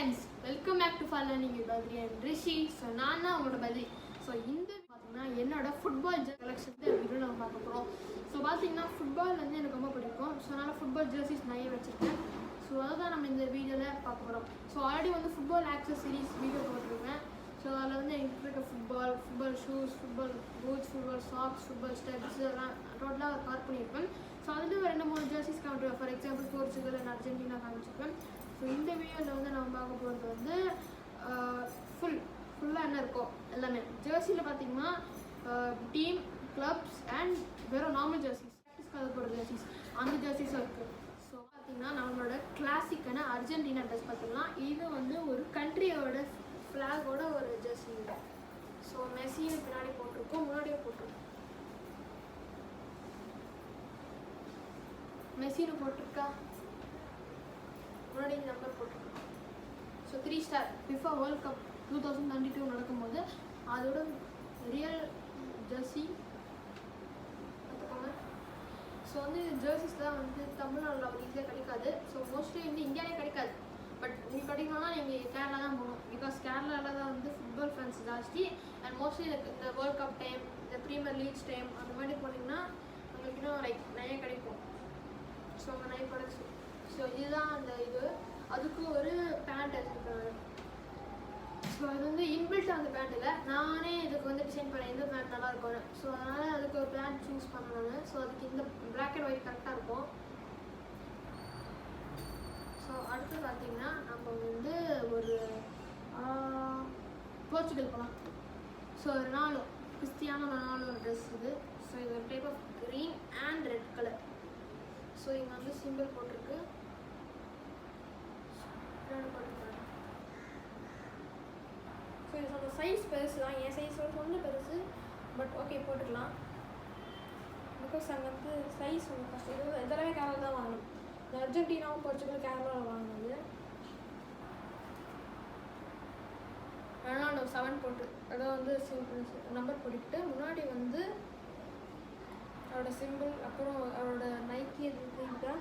friends, welcome back to Fun Learning with Badri and Rishi. So நான் தான் உங்களோட பதிரி. So இந்த பார்த்தீங்கன்னா என்னோட ஃபுட்பால் கலெக்ஷன் வீடியோ நம்ம பார்க்க போகிறோம். ஸோ பார்த்தீங்கன்னா ஃபுட்பால் வந்து எனக்கு ரொம்ப பிடிக்கும். ஸோ அதனால் ஃபுட்பால் ஜெர்சிஸ் நிறைய வச்சுருக்கேன். ஸோ அதை தான் நம்ம இந்த வீடியோவில் பார்க்க போகிறோம். ஸோ ஆல்ரெடி வந்து ஃபுட்பால் ஆக்சசரிஸ் வீடியோ போட்டிருக்கேன். ஸோ அதில் வந்து எங்களுக்கு இருக்க football shoes, football boots, football socks, football steps இதெல்லாம் டோட்டலாக கவர் பண்ணியிருப்பேன். ஸோ அதில் ஒரு 2-3 ஜெர்சிஸ் காமிச்சிருப்பேன். For example Portugal and Argentina காமிச்சிருப்பேன். ஸோ இந்த வீடியோவில் வந்து நம்ம பார்க்க போகிறது வந்து ஃபுல்லாக என்ன இருக்கும் எல்லாமே. ஜெர்சியில் பார்த்தீங்கன்னா டீம், கிளப்ஸ் அண்ட் வெறும் நார்மல் ஜெர்சிஸ், ப்ராக்டிஸ்க்காக போடுற ஜெர்சிஸ், அந்த ஜெர்சிஸும் இருக்குது. ஸோ பார்த்தீங்கன்னா நம்மளோட கிளாசிக்கான அர்ஜென்டினா ட்ரெஸ் பார்த்தீங்கன்னா இது வந்து ஒரு கண்ட்ரியோட ஃப்ளாகோட ஒரு ஜெர்சி. ஸோ மெஸ்ஸின்னு பின்னாடி போட்டிருக்கோம், முன்னாடியே போட்டிருக்கோம். மெஸ்ஸின்னு போட்டிருக்கா, முன்னாடி நம்பர் போட்டிருக்கோம். So 3 star FIFA world cup 2022 நடக்கும்போது அதோட ரியல் ஜெர்சி பார்த்துக்கோங்க. ஸோ வந்து ஜெர்சிஸ் தான் வந்து தமிழ்நாட்டில் அவ்வளோ ஈஸியாக கிடைக்காது. ஸோ மோஸ்ட்லி வந்து இந்தியாவிலே கிடைக்காது. பட் நீங்கள் கிடைக்கணும்னா நீங்கள் கேரளா தான் போகணும். பிகாஸ் கேரளாவில் தான் வந்து ஃபுட்பால் ஃபேன்ஸ் ஜாஸ்தி. அண்ட் மோஸ்ட்லி இந்த வேர்ல்ட் கப் டைம், இந்த ப்ரீமியர் லீக்ஸ் டைம் அந்த மாதிரி போனீங்கன்னா உங்களுக்கு இன்னும் லைக் நிறைய கிடைக்கும். ஸோ நிறைய ப்ராடக்ட்ஸ். ஸோ இதுதான் அந்த இது. அதுக்கு ஒரு பேண்ட் வச்சுருக்காங்க. ஸோ அது வந்து இன்பில்ட் அந்த பேண்ட்டில் நானே இதுக்கு வந்து டிசைன் பண்ணேன் எந்த பேண்ட் நல்லாயிருக்கும்னு. ஸோ அதனால் அதுக்கு ஒரு பேண்ட் சூஸ் பண்ணேன். ஸோ அதுக்கு இந்த பிளாக் அண்ட் ஒயிட் கரெக்டாக இருக்கும். ஸோ அடுத்து பார்த்தீங்கன்னா நம்ம வந்து ஒரு போர்ச்சுகல் போகலாம். ஸோ கிறிஸ்டியானோ ரொனால்டோ ட்ரெஸ் இது. ஸோ இது ஒரு type of green and red colour. So இங்கே வந்து சிம்பிள் போட்டிருக்கு. ஸோ இது அந்த சைஸ் பெருசு தான், என் சைஸோட கொஞ்சம் பெருசு. பட் ஓகே போட்டுக்கலாம். பிகாஸ் அங்கே வந்து சைஸ் ஒன்று கஷ்டம். இது எல்லாமே கேரளா தான் வாங்கணும். இந்த அர்ஜென்டினாவும் போர்ச்சுகல் கேரளாவில் வாங்கினது. ரொனால்டோ 7 போட்டு அதை வந்து நம்பர் போட்டுக்கிட்டு முன்னாடி வந்து அவரோட சிம்பிள், அப்புறம் அவரோட நைக்கி இருக்குதா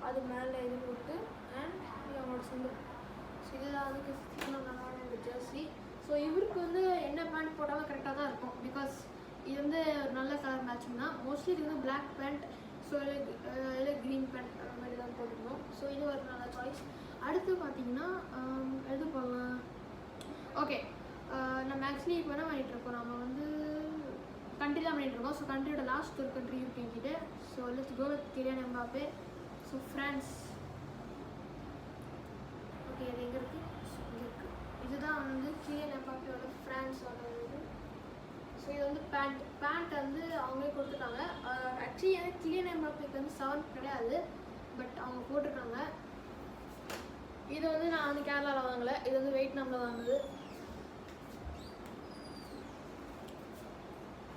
அது மேலே இது போட்டு அண்ட் இது அவங்களோட சிம்பிள். ஸோ இதுதான் வந்து கிறிஸ்டியானோ ரொனால்டோ ஜெர்சி. ஸோ இவருக்கு வந்து என்ன பேண்ட் போட்டாலும் கரெக்டாக தான் இருக்கும். பிகாஸ் இது வந்து ஒரு நல்ல கலர் மேட்சிங் தான். மோஸ்ட்லி இது வந்து பிளாக் பேண்ட், ஸோ இல்லை க்ரீன் பேண்ட் அந்த மாதிரி தான் போட்டுக்கணும். ஸோ இது ஒரு நல்ல சாய்ஸ். அடுத்து பார்த்தீங்கன்னா எது போகலாம். ஓகே, நம்ம ஆக்சுவலி இப்போ என்ன பண்ணிகிட்ருக்கோம், நம்ம வந்து கண்ட்ரி தான் பண்ணிகிட்ருக்கோம். ஸோ கண்ட்ரியோட லாஸ்ட் ஒரு கண்ட்ரி இருக்கு என்கிட்ட. So let's go with Kylian Mbappe. So France. Okay, இது எங்கே இருக்குது? இங்கே இருக்குது. இதுதான் வந்து கிலியன் எம்பாப்பேயோட ஃப்ரான்ஸோட இது. ஸோ இது வந்து பேண்ட் வந்து அவங்களே கொடுத்துட்டாங்க. ஆக்சுவலி எனக்கு கிலியன் எம்பாப்பேக்கு வந்து 7 கிடையாது, பட் அவங்க போட்டிருக்காங்க. இது வந்து நான் வந்து கேரளாவில் வாங்கலை, இது வந்து வியட்நாமில் வாங்குது.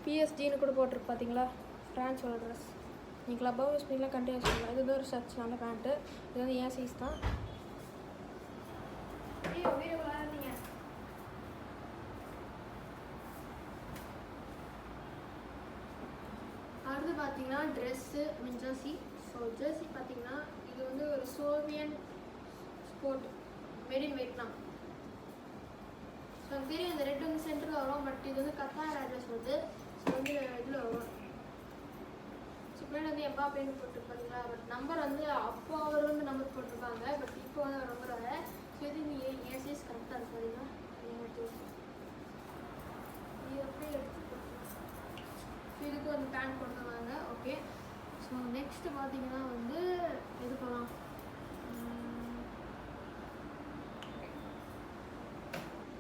பிஎஸ்ஜின்னு கூட போட்டிருக்கு பார்த்தீங்களா, ஃப்ரான்ஸோட ட்ரெஸ். நீங்கள் கிளப்பாகவும் யூஸ் பண்ணிக்கலாம், கண்டினியூஸ் பண்ணலாம். இது ஒரு ஷர்ட்ஸ் நல்ல பேண்ட்டு. இது வந்து என் சைஸ் தான். அடுத்து பார்த்தீங்கன்னா ட்ரெஸ்ஸு ஜெர்சி. ஸோ ஜெர்சி பார்த்தீங்கன்னா இது வந்து ஒரு சோவியன் sport made in Vietnam. So எனக்கு தெரியும் இந்த ரெட் வந்து சென்டரில் வரும், பட் இது வந்து கத்தார் அட்ரஸ் வருது. ஸோ வந்து இதில் வரும். ஸோ பின்னாடி வந்து எம்பாப்பேன்னு போட்டிருப்பாங்களா, பட் நம்பர் வந்து அப்போ அவர் வந்து நம்பர் போட்டிருப்பாங்க, பட் இப்போ வந்து அவர் நம்பர் வர. ஸோ இது நீங்கள் என் சைஸ் கரெக்டாக இருக்கு பார்த்தீங்கன்னா. இது அப்படியே எடுத்து ஸோ இதுக்கு வந்து பேண்ட் கொடுத்துருவாங்க. ஓகே, ஸோ நெக்ஸ்ட்டு பார்த்தீங்கன்னா வந்து எது போகலாம்.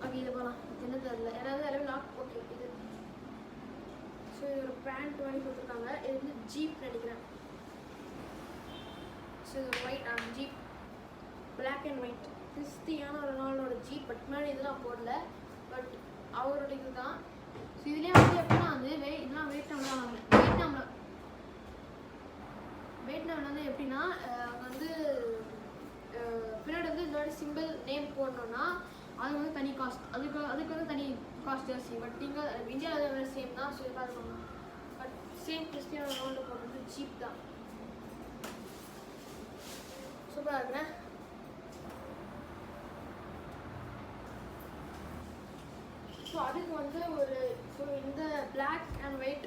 ஓகே, இது போகலாம். என்ன தெரியல, யாராவது லாக். ஓகே, இது ஸோ இது ஒரு பேண்ட் வாங்கி கொடுத்துருக்காங்க. இது வந்து ஜீப் நினைக்கிறேன். ஸோ இது white jeep, black and white. Cristiano ரொனால்டோட ஜீப். பட் முன்னாடி இதெல்லாம் போடல, பட் அவரோட இது தான். ஸோ இதுலேயே வந்து எப்படின்னா வந்து இதெல்லாம் வியட்நாமில் தான் வாங்கினேன். வியட்நாமில் வந்து எப்படின்னா அங்கே வந்து பின்னாடி வந்து இந்த மாதிரி சிம்பிள் நேம் போடணுன்னா அது வந்து தனி காஸ்ட். அதுக்கு வந்து தனி காஸ்ட் ஜெர்சி. பட் நீங்கள் இந்தியாவில் வேறு சேம் தான். ஸோ இதாக இருக்கணும். பட் சேம் கிறிஸ்டியானோ ரொனால்டோ போடுறது ஜீப். ஜீப் தான். சூப்பராக இருக்குண்ணே. வந்து ஒரு ஸோ இந்த பிளாக் அண்ட் ஒயிட்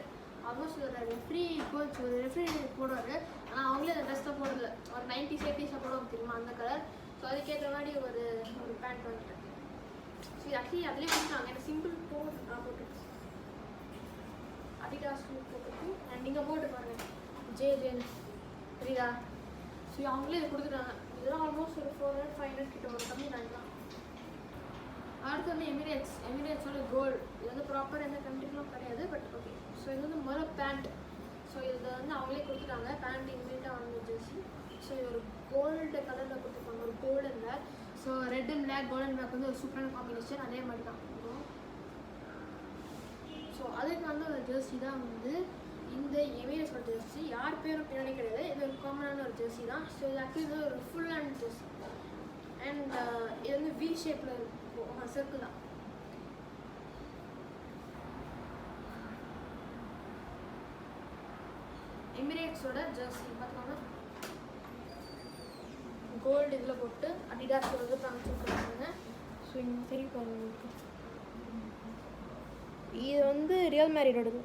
ஆல்மோஸ்ட் ஒரு ரெஃப்ரி கோச் ஒரு ரெஃப்ரி போடுவார். ஆனால் அவங்களே அந்த ட்ரெஸ் தான் போடுறது ஒரு 90s 80s போடுவாங்க தெரியுமா அந்த கலர். ஸோ அதுக்கேற்ற மாதிரி ஒரு பேண்ட் வந்துட்டேன். ஸோ ஆக்சுவலி அதுலேயே கொடுத்தாங்க எனக்கு சிம்பிள் போட்டு நான் போட்டுருக்கேன் அடிடாஸ் போட்டுருக்கு. அண்ட் நீங்கள் போட்டு பாருங்கள் ஜேன்னு புரியுதா. ஸோ அவங்களே இதை கொடுத்துட்டாங்க. இதெல்லாம் ஆல்மோஸ்ட் ஒரு 400-500 கிட்ட ஒரு கம்மி தான். அடுத்து வந்து எமிரேட்ஸோட கோல்டு. இது வந்து ப்ராப்பர் எந்த கண்ட்ரிக்கும் கிடையாது, பட் ஓகே. ஸோ இது வந்து முதல்ல பேண்ட். ஸோ இதை வந்து அவங்களே கொடுத்துட்டாங்க. பேண்ட் இமீடியட்டாக வந்து ஜெர்சி. ஸோ இது ஒரு கோல்டு கலரில் கொடுத்துருப்பாங்க, ஒரு golden back. So red and black golden back வந்து ஒரு சூப்பரான காம்பினேஷன். அதே மாதிரி தான். ஸோ அதுக்கு வந்து ஒரு ஜெர்சி தான் வந்து இந்த எமிரேட்ஸோட ஜெர்சி. யார் பேரும் பின்னாடி கிடையாது, இது ஒரு காமனான ஒரு ஜெர்சி தான். ஸோ இது ஆக்சுவலி ஒரு ஃபுல் ஹேண்ட் ஜெர்சி. அண்ட் இது வந்து வி ஷேப்பில் இருக்கும், சர்க்கிள் தான். எமிரேட்ஸோட ஜெர்சி பார்த்தோம்னா கோல்டு இதில் போட்டு அடிடாஸ் வந்து காமிச்சிருக்காங்க. ஸோ இங்கே சரி பாருங்க, இது வந்து ரியல் மேரிடோடது.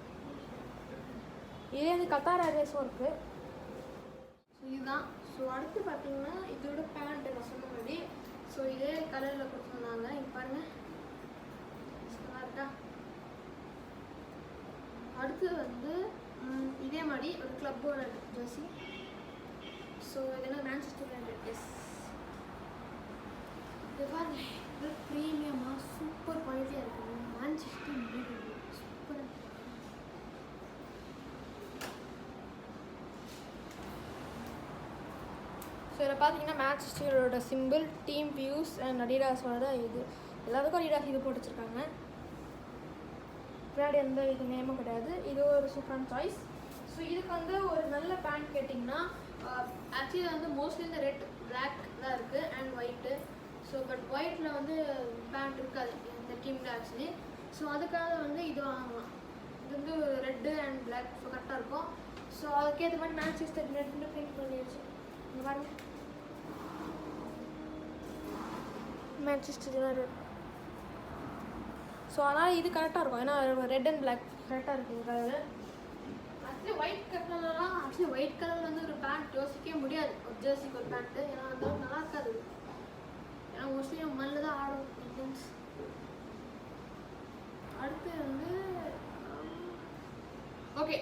இதே வந்து கத்தார் ஏர்வேஸும் இருக்குது. ஸோ இதுதான். ஸோ அடுத்து பார்த்தீங்கன்னா இதோட பேண்ட்டு நான் சொன்ன மாதிரி ஸோ இதே கலரில் கொடுத்துருந்தாங்க. இங்கே பாருங்கள் நல்லா இருக்கா. அடுத்து வந்து இதே மாதிரி ஒரு கிளப்போட ஜெர்சி. ஸோ இது என்ன மேன்செஸ்டர் யுனைடெட். எஸ் இது பாருங்க, இது ப்ரீமியமாக சூப்பர் குவாலிட்டியாக இருக்குது. மேன்செஸ்டர் யுனைடெட் சூப்பராக. ஸோ இதில் பார்த்தீங்கன்னா மேன்செஸ்டரோட சிம்பிள், டீம் வியூஸ் அண்ட் அடிடாஸோட இது எல்லாத்துக்கும் அடிடாஸ் இது போட்டு வச்சுருக்காங்க. பின்னாடி எந்த இது நேமும் கிடையாது. இது ஒரு சூப்பரான சாய்ஸ். ஸோ இதுக்கு வந்து ஒரு நல்ல பேண்ட் கேட்டிங்கன்னா ஆக்சுவலி வந்து மோஸ்ட்லி இந்த ரெட் பிளாக் தான் இருக்குது அண்ட் ஒயிட்டு. ஸோ பட் ஒயிட்டில் வந்து பேண்ட் இருக்காது இந்த டீமில் ஆக்சுவலி. ஸோ அதுக்காக வந்து இது வாங்கலாம். இது வந்து ரெட்டு அண்ட் பிளாக் ஸோ கரெக்டாக இருக்கும். ஸோ அதுக்கேற்ற மாதிரி மேன்செஸ்டர் யுனைடெட் பிரிண்ட் பண்ணிடுச்சு. இங்கே பாருங்கள் மேன்செஸ்டர் யுனைடெட். ஸோ அதனால் இது கரெக்டாக இருக்கும், ஏன்னா ரெட் அண்ட் பிளாக் கரெக்டாக இருக்குது கலரு. ஆக்சுவலி ஒயிட் கலர்லாம் ஆக்சுவலி ஒயிட் கலரில் வந்து ஒரு பேண்ட் யோசிக்கவே முடியாது ஒரு ஜெர்சிக்கு ஒரு பேண்ட்டு. ஏன்னா அந்த நல்லா இருக்காது. ஏன்னா மோஸ்ட்லி மண்ணில் தான் ஆடும் இந்தியன்ஸ். அடுத்து வந்து okay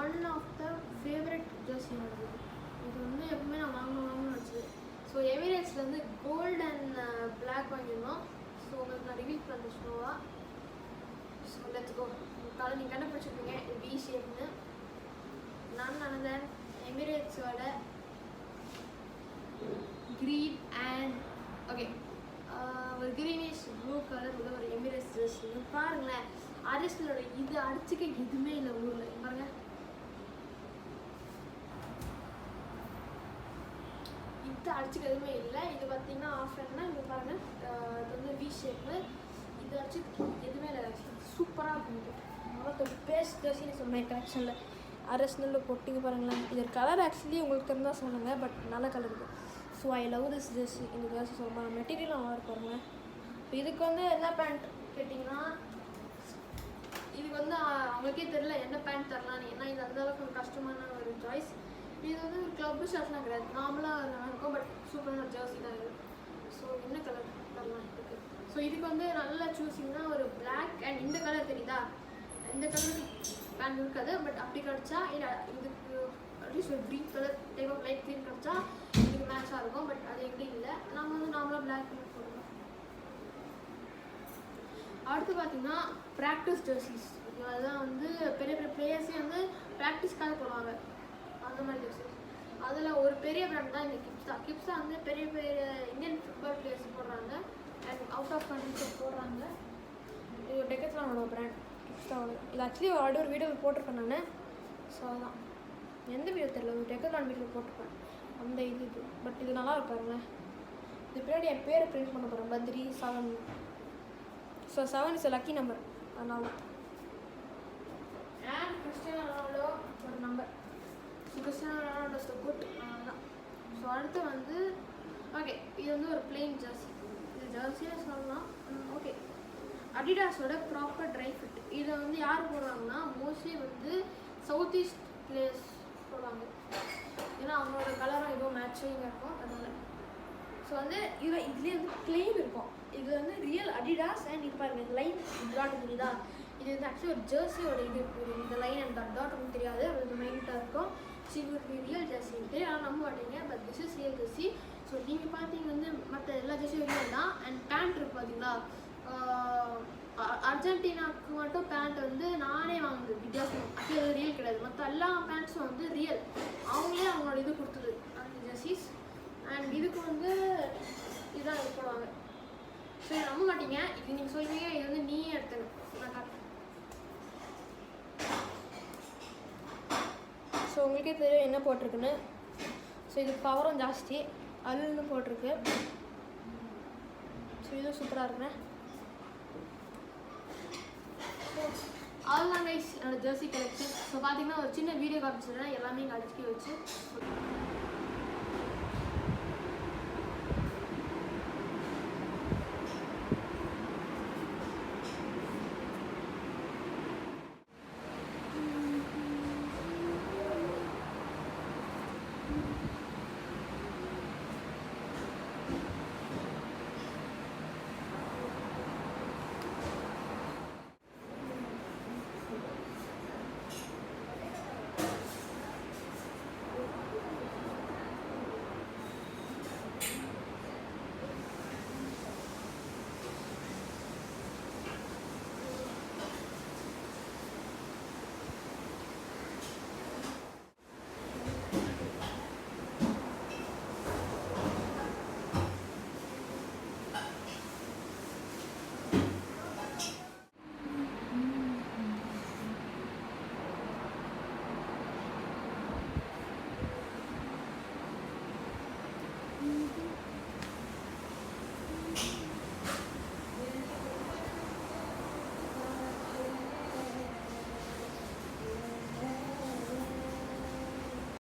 one of the favourite jersey நடக்குது. இது வந்து எப்பவுமே நான் வாங்கணும்னு வச்சுது. ஸோ எமிரேட்ஸில் வந்து கோல்டு அண்ட் பிளாக் வாங்கியிருந்தோம். ஸோ உங்களுக்கு நான் ரிவீல் பண்ண ஸ்லோவாக. So let's go. காலை நீங்கள் கண்டுபிடிச்சிருப்பீங்க வி ஷேப்னு. நான் நினைந்தேன் எமிரேட்ஸோட க்ரீன் அண்ட் ஓகே ஒரு க்ரீனிஷ் ப்ளூ கலர் உள்ள ஒரு எமிரேட்ஸ் ஜெர்சி. பாருங்களேன், ஆர்எஸ்எலோட இது அடிச்சுக்க எதுவுமே இல்லை ஊரில். பாருங்கள், இது அடிச்சுக்க எதுவுமே இல்லை. இது பார்த்தீங்கன்னா ஆஃப் ஹேண்ட்னா இங்கே பாருங்கள், இது வந்து வி ஷேப்பு. இது அடிச்சு எதுவுமே இல்லை. சூப்பராக இருக்கும். நல்லா பெஸ்ட் ஜெர்சின்னு சொன்னேன் கலெக்ஷனில். ஆர்எஸ்எல்லில் போட்டிங்க பாருங்களேன். இது கலர் ஆக்சுவலி உங்களுக்கு தெரிஞ்சால் சொல்லுங்கள், பட் நல்ல கலர் இருக்குது. So I love this Jersey. இந்த ஜெர்சி சொல்லுவாங்க, மெட்டீரியல் நல்லா இருப்பாருங்க. இப்போ இதுக்கு வந்து என்ன பேண்ட் கேட்டிங்கன்னா இதுக்கு வந்து அவங்களுக்கே தெரியல என்ன பேண்ட் தரலான்னு. ஏன்னா இது அந்தளவுக்கு ஒரு கஷ்டமான ஒரு சாய்ஸ். இது வந்து ஒரு கிளப்பு ஷர்ட்லாம் கிடையாது, நார்மலாக இருக்கும். பட் சூப்பரான ஜெர்சி தான் இது. ஸோ என்ன கலர் தரலாம் இருக்குது. ஸோ இதுக்கு வந்து நல்லா சூஸிங்னா ஒரு பிளாக் அண்ட் இந்த கலர் தெரியுதா, இந்த கலருக்கு பேண்ட் இருக்காது. பட் அப்படி கிடச்சா இல்லை இதுக்கு அட்லீஸ்ட் ஒரு green colour type of light green கிடச்சா இதுக்கு மேட்சாக இருக்கும். பட் அது எப்படி இல்லை, நம்ம வந்து நார்மலாக பிளாக் கலர் போடுவோம். அடுத்து பார்த்தீங்கன்னா ப்ராக்டிஸ் ஜெர்சிஸ். அதெல்லாம் வந்து பெரிய பெரிய பிளேயர்ஸே வந்து ப்ராக்டிஸ்க்காக போடுவாங்க அந்த மாதிரி ஜெர்சிஸ். அதில் ஒரு பெரிய பிராண்ட் தான் இந்த கிப்ஸா. கிப்ஸா வந்து பெரிய பெரிய இந்தியன் ஃபுட்பால் பிளேயர்ஸ் போடுறாங்க அண்ட் அவுட் ஆஃப் கண்ட்ரிஸ் போடுறாங்க. இது டெக்கத்லானோட பிராண்ட் கிப்ஸாவோட. இது ஆக்சுவலி ஒரு வீடியோவில் போட்டிருப்பேன் நான். ஸோ அதான் எந்த வீடியோ தெரியல, ஒரு டெக்கத்லான் வீடியோ போட்டிருப்பேன் அந்த இது. பட் இது நல்லா இருக்காருங்க. இது பின்னாடி என் பேரை பிரிண்ட் பண்ண போகிறேன், Badri 7. So 7 is lucky number, அதனால. அண்ட் கிறிஸ்டியானோ ரொனால்டோ ஒரு number. So Cristiano Ronaldo is the good. அதுதான். ஸோ அடுத்து வந்து ஓகே இது வந்து ஒரு பிளெயின் ஜெர்சி. இது ஜெர்சின்னு சொல்லலாம். ஓகே அடிடாஸோட ப்ராப்பர் ட்ரை ஃபிட். இதை வந்து யார் போடுறாங்கன்னா மோஸ்ட்லி வந்து சவுத் ஈஸ்ட் பிளேயர்ஸ் போடுவாங்க. ஏன்னா அவங்களோட கலரும் ஏதோ மேட்சிங்காக இருக்கும் அதனால். ஸோ வந்து இதுலேயே வந்து கிளைம் இருக்கும். இது வந்து ரியல் அடிடாஸ் அண்ட் இது பாருங்கள் இந்த லைன் டாட் தெரியுதா, இது வந்து ஆக்சுவலி ஒரு ஜெர்சியோட இது இந்த லைன் அண்ட் டாட் ஒன்றும் தெரியாது, அது மைண்டாக இருக்கும். ஸோ இது ஒரு ரியல் ஜெர்சி தெரியும், ஆனால் நம்ப மாட்டீங்க. But this is real Jersey. So நீங்கள் பார்த்தீங்க வந்து மற்ற எல்லா ஜெர்சியும் ரியல் தான். அண்ட் பேண்ட் இருக்குது பார்த்தீங்களா, அர்ஜென்டினாவுக்கு மட்டும் பேண்ட் வந்து நானே வாங்குது வித்தியாசம், அது ரியல் கிடையாது. மற்ற எல்லா பேண்ட்ஸும் வந்து ரியல், அவங்களே அவங்களோட இது கொடுத்தது அந்த ஜெர்சிஸ். அண்ட் இதுக்கு வந்து இதுதான் இது போடுவாங்க. ஸோ இதை நம்ப மாட்டீங்க, இது நீங்கள் சொல்லுவீங்க இது வந்து நீ எடுத்துங்க, நான் காட்டுறேன். ஸோ உங்களுக்கே தெரியும் என்ன போட்டிருக்குன்னு. ஸோ இது பவரும் ஜாஸ்தி அதுன்னு போட்டிருக்கு. ஸோ இதுவும் சூப்பராக இருக்குண்ணே. அதுதான் கைஸ் என்னோட ஜெர்சி கலெக்ஷன். ஸோ பார்த்தீங்கன்னா ஒரு சின்ன வீடியோ காமிச்சிடுறேன் எல்லாமே இங்கே அடிச்சுக்கி வச்சு.